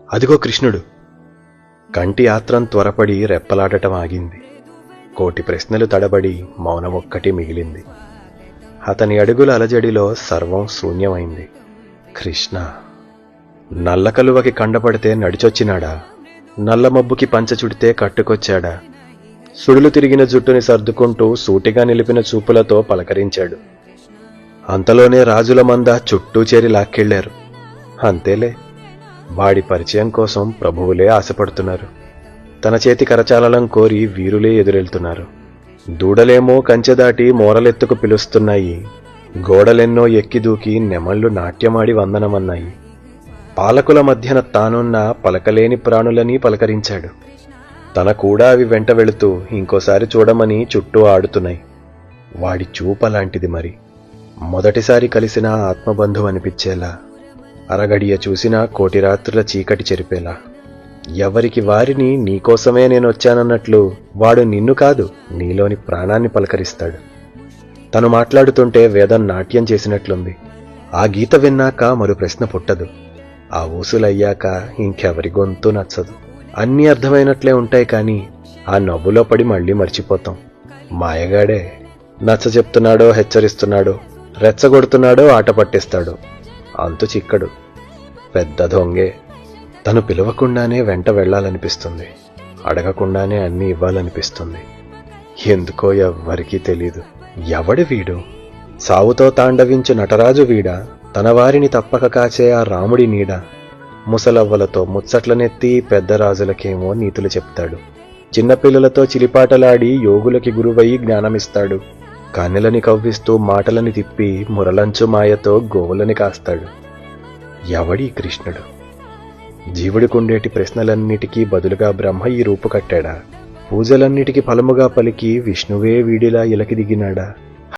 అదిగో కృష్ణుడు. కంటి ఆత్రం త్వరపడి రెప్పలాడటం ఆగింది. కోటి ప్రశ్నలు తడబడి మౌనమొక్కటి మిగిలింది. అతని అడుగుల అలజడిలో సర్వం శూన్యమైంది. కృష్ణ నల్ల కలువకి కండపడితే నడిచొచ్చినాడా? నల్ల మబ్బుకి పంచ చుడితే కట్టుకొచ్చాడా? సుడులు తిరిగిన జుట్టుని సర్దుకుంటూ సూటిగా నిలిపిన చూపులతో పలకరించాడు. అంతలోనే రాజుల మంద చుట్టూ చేరి లాక్కెళ్లారు. అంతేలే, వాడి పరిచయం కోసం ప్రభువులే ఆశపడుతున్నారు. తన చేతి కరచాలనం కోరి వీరులే ఎదురెళ్తున్నారు. దూడలేమో కంచె దాటి మోరలెత్తుకు పిలుస్తున్నాయి. గోడలెన్నో ఎక్కిదూకి నెమళ్లు నాట్యమాడి వందనమన్నాయి. పాలకుల మధ్యన తానున్న పలకలేని ప్రాణులని పలకరించాడు. తన కూడా అవి వెంట వెళుతూ ఇంకోసారి చూడమని చుట్టూ ఆడుతున్నాయి. వాడి చూపలాంటిది మరి. మొదటిసారి కలిసిన ఆత్మబంధువు అనిపించేలా, అరగడియ చూసిన కోటి రాత్రుల చీకటి చెరిపేలా. ఎవరికి వారిని నీకోసమే నేనొచ్చానన్నట్లు వాడు నిన్ను కాదు, నీలోని ప్రాణాన్ని పలకరిస్తాడు. తను మాట్లాడుతుంటే వేదం నాట్యం చేసినట్లుంది. ఆ గీత విన్నాక మరో ప్రశ్న పుట్టదు. ఆ ఊసులయ్యాక ఇంకెవరి గొంతు నచ్చదు. అన్నీ అర్థమైనట్లే ఉంటాయి, కానీ ఆ నవ్వులో పడి మళ్ళీ మర్చిపోతాం. మాయగాడే నచ్చ చెప్తున్నాడో హెచ్చరిస్తున్నాడో, రెచ్చగొడుతున్నాడో ఆట పట్టిస్తాడో అంతు చిక్కడు. పెద్ద దొంగే. తను పిలవకుండానే వెంట వెళ్లాలనిపిస్తుంది. అడగకుండానే అన్నీ ఇవ్వాలనిపిస్తుంది. ఎందుకో ఎవ్వరికీ తెలీదు. ఎవడి వీడు? సావుతో తాండవించు నటరాజు వీడా? తన వారిని తప్పక కాచే ఆ రాముడి నీడ. ముసలవ్వలతో ముచ్చట్లనెత్తి పెద్ద రాజులకేమో నీతులు చెప్తాడు. చిన్నపిల్లలతో చిలిపాటలాడి యోగులకి గురువై జ్ఞానమిస్తాడు. కన్నెలని కవ్విస్తూ మాటలని తిప్పి మురలంచు మాయతో గోవులని కాస్తాడు. ఎవడీ కృష్ణుడు? జీవుడికుండేటి ప్రశ్నలన్నిటికీ బదులుగా బ్రహ్మ ఈ రూపు కట్టాడా? పూజలన్నిటికీ ఫలముగా పలికి విష్ణువే వీడిలా ఇలకి దిగినాడా?